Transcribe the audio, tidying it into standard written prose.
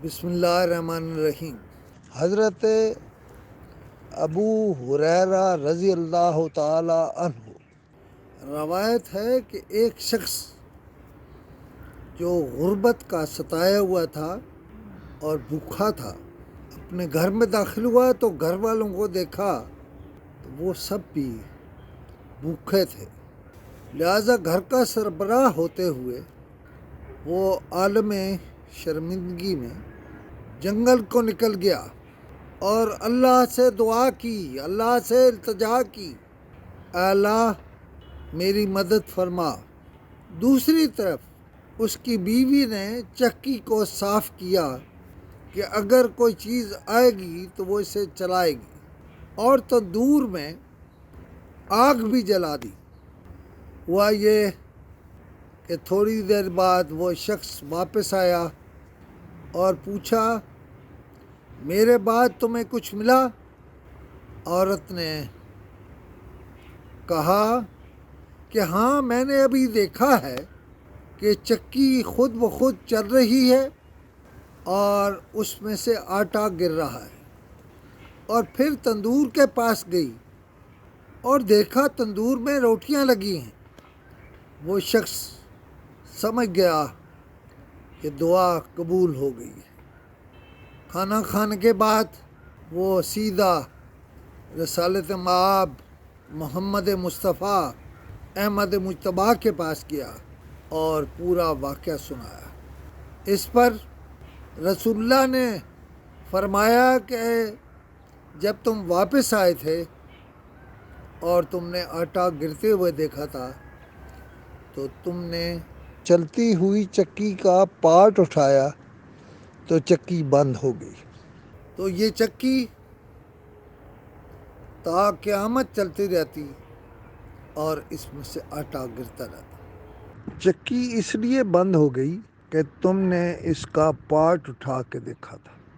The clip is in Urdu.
بسم اللہ الرحمن الرحیم۔ حضرت ابو ہریرہ رضی اللہ تعالی عنہ روایت ہے کہ ایک شخص جو غربت کا ستایا ہوا تھا اور بھوکا تھا، اپنے گھر میں داخل ہوا تو گھر والوں کو دیکھا تو وہ سب بھی بھوکے تھے، لہٰذا گھر کا سربراہ ہوتے ہوئے وہ عالم شرمندگی میں جنگل کو نکل گیا اور اللہ سے دعا کی، اللہ سے التجا کی، اے اللہ میری مدد فرما۔ دوسری طرف اس کی بیوی نے چکی کو صاف کیا کہ اگر کوئی چیز آئے گی تو وہ اسے چلائے گی، اور تندور میں آگ بھی جلا دی۔ ہوا یہ کہ تھوڑی دیر بعد وہ شخص واپس آیا اور پوچھا، میرے بعد تمہیں کچھ ملا؟ عورت نے کہا کہ ہاں، میں نے ابھی دیکھا ہے کہ چکی خود بخود چل رہی ہے اور اس میں سے آٹا گر رہا ہے، اور پھر تندور کے پاس گئی اور دیکھا تندور میں روٹیاں لگی ہیں۔ وہ شخص سمجھ گیا کہ دعا قبول ہو گئی ہے۔ کھانا کھانے کے بعد وہ سیدھا رسالت مآب محمد مصطفیٰ احمد مجتبیٰ کے پاس گیا اور پورا واقعہ سنایا۔ اس پر رسول اللہ نے فرمایا کہ جب تم واپس آئے تھے اور تم نے آٹا گرتے ہوئے دیکھا تھا تو تم نے چلتی ہوئی چکی کا پارٹ اٹھایا تو چکی بند ہو گئی۔ تو یہ چکی تا قیامت چلتی رہتی اور اس میں سے آٹا گرتا رہتا۔ چکی اس لیے بند ہو گئی کہ تم نے اس کا پارٹ اٹھا کے دیکھا تھا۔